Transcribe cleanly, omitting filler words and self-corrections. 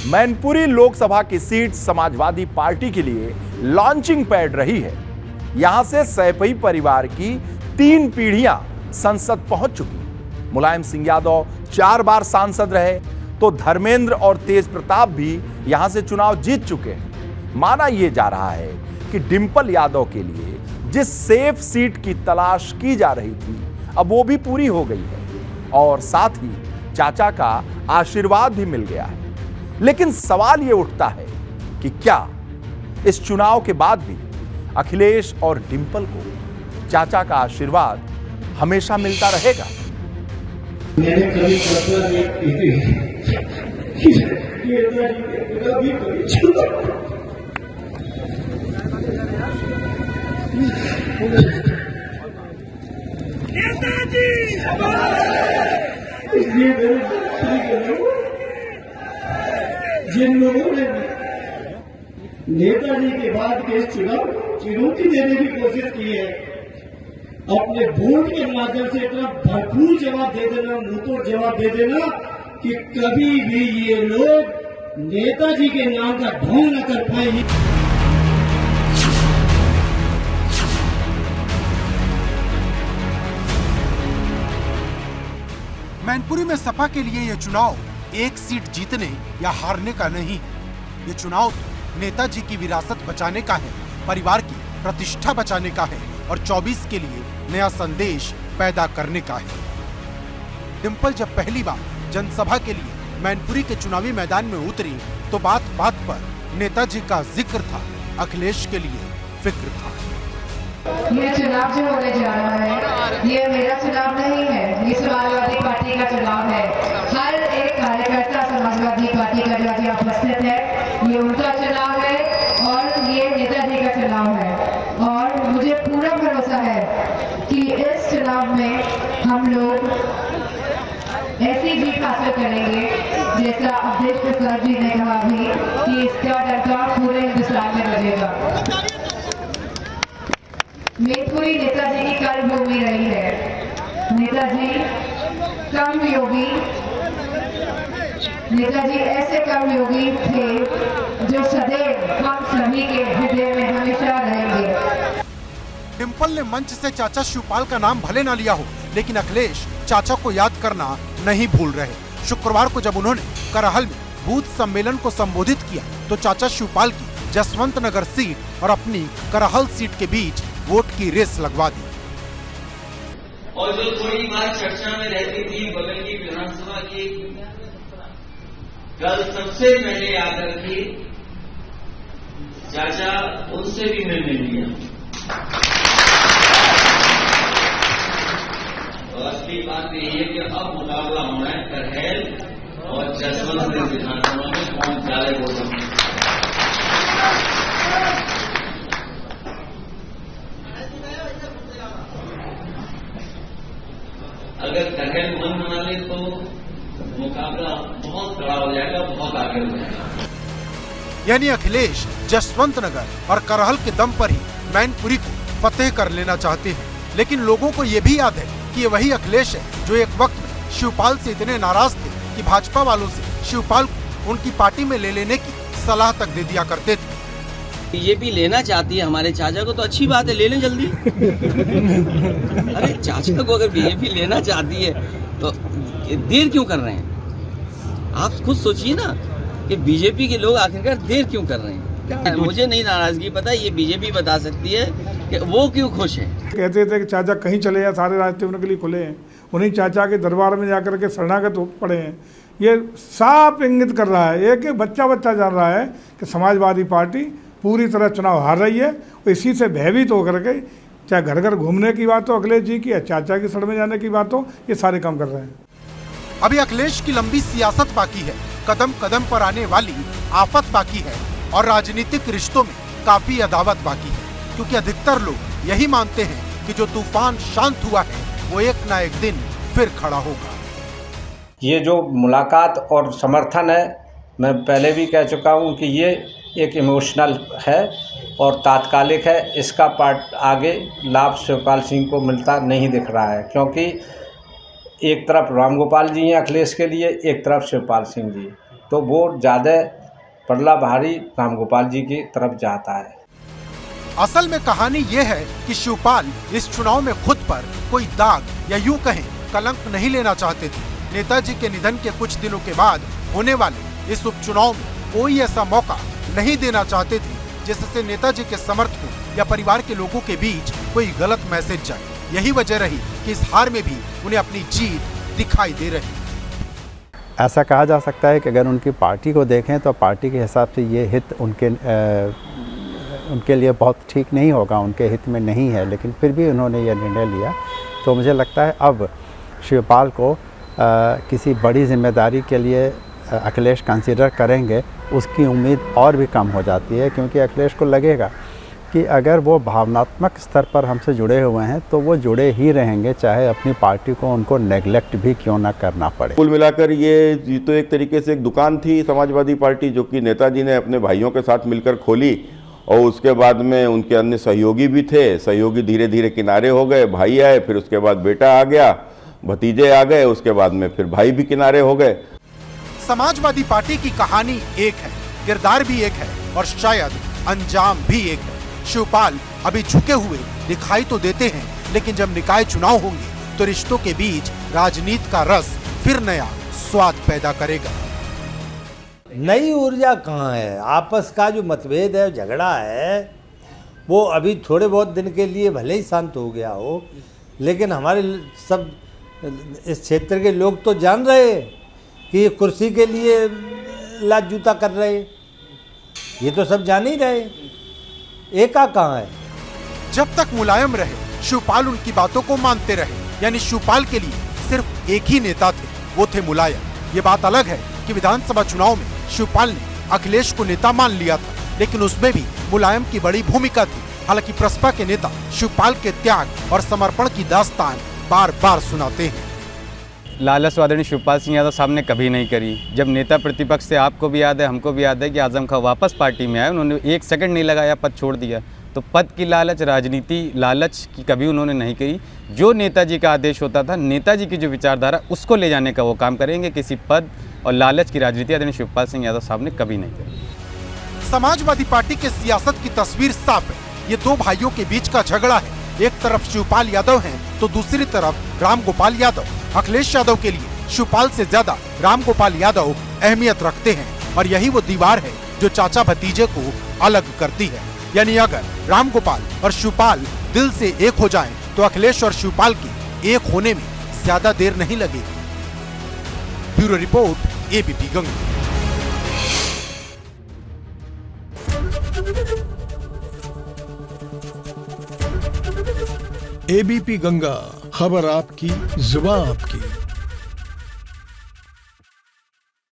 मैनपुरी लोकसभा की seat Samajwadi party के लिए लॉन्चिंग पैड रही है। यहां से सैपई परिवार की 3 पीढ़ियां संसद पहुंच चुकी। मुलायम सिंह यादव 4 बार सांसद रहे तो धर्मेंद्र और तेज प्रताप भी यहां से चुनाव जीत चुके हैं। माना यह जा रहा है कि डिंपल यादव के लिए जिस सेफ सीट की तलाश की जा रही थी अब वो भी पूरी हो गई है और साथ ही चाचा का आशीर्वाद भी मिल गया है। लेकिन सवाल ये उठता है कि क्या इस चुनाव के बाद भी अखिलेश और डिंपल को चाचा का आशीर्वाद हमेशा मिलता रहेगा? मैंने कभी कल्पना नहीं की थी नेताजी इसलिए मेरे जिन लोगों ने नेताजी के बाद के चुनाव चुनौती देने की कोशिश की है, अपने वोट के माध्यम से इतना भरपूर जवाब दे देना, मुंहतोड़ जवाब दे देना कि कभी भी ये लोग नेताजी के नाम का ढोंग न कर पाएंगे। मैनपुरी में सपा के लिए यह चुनाव एक सीट जीतने या हारने का नहीं है। ये चुनाव नेताजी की विरासत बचाने का है, परिवार की प्रतिष्ठा बचाने का है और 24 के लिए नया संदेश पैदा करने का है। डिंपल जब पहली बार जनसभा के लिए मैनपुरी के चुनावी मैदान में उतरी तो बात बात पर नेताजी का जिक्र था, अखिलेश के लिए फिक्र था। ये चुनाव जो होने जा रहा है ये मेरा चुनाव नहीं है, ये समाजवादी पार्टी का चुनाव है। हर एक कार्यकर्ता समाजवादी पार्टी का जो यहाँ उपस्थित है ये उनका चुनाव है और ये नेताजी का चुनाव है। और मुझे पूरा भरोसा है कि इस चुनाव में हम लोग ऐसी जीत हासिल करेंगे जैसा अवधेश प्रसाद जी ने कहा भी कि इसका डंका पूरे हिंदुस्तान में बजेगा। मैनपुरी नेताजी की कर्मभूमि रही है। नेताजी कर्मयोगी, नेताजी ऐसे कर्मयोगी थे जो सदैव हम सभी के हृदय में हमेशा रहेंगे। डिंपल ने मंच से चाचा शिवपाल का नाम भले ना लिया हो, लेकिन अखिलेश चाचा को याद करना नहीं भूल रहे। शुक्रवार को जब उन्होंने करहल में बूथ सम्मेलन को संबोधित किया तो चाचा शिवपाल की जसवंत नगर सीट और अपनी करहल सीट के बीच वोट की रेस लगवा दी। और जो थोड़ी बात चर्चा में रहती थी बगल की विधानसभा की, कल सबसे पहले आकर के चाचा उनसे भी मिलने लिया। तो असली बात यही है कि अब मुकाबला होना है करहल और जसवंत विधानसभा में कौन ज्यादा वोट। अगर करहल मन बना ले तो मुकाबला बहुत कड़ा हो जाएगा, बहुत आगे हो जाएगा। यानी अखिलेश जसवंत नगर और करहल के दम पर ही मैनपुरी को फतेह कर लेना चाहते हैं। लेकिन लोगों को ये भी याद है कि ये वही अखिलेश है जो एक वक्त में शिवपाल से इतने नाराज थे कि भाजपा वालों से शिवपाल को उनकी पार्टी में ले लेने की सलाह तक दे दिया करते थे। बीजेपी लेना चाहती है हमारे चाचा को तो अच्छी बात है, ले लें जल्दी। अरे चाचा को अगर बीजेपी लेना चाहती है तो देर क्यों कर रहे हैं? आप खुद सोचिए ना कि बीजेपी के लोग आखिरकार देर क्यों कर रहे हैं। मुझे नहीं नाराजगी पता, ये बीजेपी बता सकती है कि वो क्यों खुश है। कहते थे कि चाचा कहीं चले जाए, सारे रास्ते उनके लिए खुले हैं, उन्हीं चाचा के दरबार में जाकर के शरणागत पड़े हैं। ये साफ इंगित कर रहा है, एक बच्चा जान रहा है कि समाजवादी पार्टी पूरी तरह चुनाव हार रही है। इसी से भयभीत होकर के चाहे घर घर घूमने की बात हो अखिलेश जी की या चाचा की शरण में जाने की बात हो, ये सारे काम कर रहे हैं। अभी अखिलेश की लंबी सियासत बाकी है, कदम कदम पर आने वाली आफत बाकी है और राजनीतिक रिश्तों में काफी अदावत बाकी है, क्योंकि अधिकतर लोग यही मानते हैं कि जो तूफान शांत हुआ है वो एक ना एक दिन फिर खड़ा होगा। ये जो मुलाकात और समर्थन है, मैं पहले भी कह चुका हूँ कि ये एक इमोशनल है और तात्कालिक है। इसका पार्ट आगे लाभ शिवपाल सिंह को मिलता नहीं दिख रहा है, क्योंकि एक तरफ राम गोपाल जी हैं अखिलेश के लिए, एक तरफ शिवपाल सिंह जी। तो वोट ज़्यादा पड़ला भारी रामगोपाल जी की तरफ जाता है। असल में कहानी ये है कि शिवपाल इस चुनाव में खुद पर कोई दाग या यूं कहें कलंक नहीं लेना चाहते थे। नेताजी के निधन के कुछ दिनों के बाद होने वाले इस उपचुनाव में कोई ऐसा मौका नहीं देना चाहते थे जिससे नेताजी के समर्थकों या परिवार के लोगों के बीच कोई गलत मैसेज जाए। यही वजह रही कि इस हार में भी उन्हें अपनी जीत दिखाई दे रही। ऐसा कहा जा सकता है कि अगर उनकी पार्टी को देखें तो पार्टी के हिसाब से ये हित उनके लिए बहुत ठीक नहीं होगा, उनके हित में नहीं है, लेकिन फिर भी उन्होंने ये निर्णय लिया। तो मुझे लगता है अब शिवपाल को किसी बड़ी जिम्मेदारी के लिए अखिलेश कंसीडर करेंगे, उसकी उम्मीद और भी कम हो जाती है, क्योंकि अखिलेश को लगेगा कि अगर वो भावनात्मक स्तर पर हमसे जुड़े हुए हैं तो वो जुड़े ही रहेंगे, चाहे अपनी पार्टी को उनको नेगलेक्ट भी क्यों ना करना पड़े। कुल मिलाकर ये तो एक तरीके से एक दुकान थी समाजवादी पार्टी, जो कि नेताजी ने अपने भाइयों के साथ मिलकर खोली, और उसके बाद में उनके अन्य सहयोगी भी थे। सहयोगी धीरे धीरे किनारे हो गए, भाई आए, फिर उसके बाद बेटा आ गया, भतीजे आ गए, उसके बाद में फिर भाई भी किनारे हो गए। समाजवादी पार्टी की कहानी एक है, किरदार भी एक है और शायद अंजाम भी एक है। शिवपाल अभी झुके हुए दिखाई तो देते हैं, लेकिन जब निकाय चुनाव होंगे तो रिश्तों के बीच राजनीति का रस फिर नया स्वाद पैदा करेगा। नई ऊर्जा कहाँ है? आपस का जो मतभेद है, झगड़ा है, वो अभी थोड़े बहुत दिन के लिए भले ही शांत हो गया हो, लेकिन हमारे सब इस क्षेत्र के लोग तो जान रहे कि ये कुर्सी के लिए लात जूता कर रहे, ये तो सब जान ही रहे। एका कहाँ है? जब तक मुलायम रहे शिवपाल उनकी बातों को मानते रहे, यानी शिवपाल के लिए सिर्फ एक ही नेता थे, वो थे मुलायम। ये बात अलग है कि विधानसभा चुनाव में शिवपाल ने अखिलेश को नेता मान लिया था, लेकिन उसमें भी मुलायम की बड़ी भूमिका थी। हालांकि प्रसपा के नेता शिवपाल के त्याग और समर्पण की दास्तान बार बार सुनाते हैं। लालच आदरणीय शिवपाल सिंह यादव साहब ने कभी नहीं करी। जब नेता प्रतिपक्ष से, आपको भी याद है, हमको भी याद है कि आजम खां वापस पार्टी में आए, उन्होंने एक सेकंड नहीं लगाया, पद छोड़ दिया। तो पद की लालच, राजनीति लालच की कभी उन्होंने नहीं करी। जो नेताजी का आदेश होता था, नेताजी की जो विचारधारा, उसको ले जाने का वो काम करेंगे। किसी पद और लालच की राजनीति आदरणीय शिवपाल सिंह यादव साहब ने कभी नहीं करी। समाजवादी पार्टी के सियासत की तस्वीर साफ है। ये दो भाइयों के बीच का झगड़ा है। एक तरफ शिवपाल यादव हैं, तो दूसरी तरफ रामगोपाल यादव। अखिलेश यादव के लिए शिवपाल से ज्यादा रामगोपाल यादव अहमियत रखते हैं, और यही वो दीवार है जो चाचा भतीजे को अलग करती है। यानी अगर रामगोपाल और शिवपाल दिल से एक हो जाएं, तो अखिलेश और शिवपाल के एक होने में ज्यादा देर नहीं लगेगी। Bureau report, ABP Ganga. ABP Ganga, खबर आपकी, जुबान आपकी।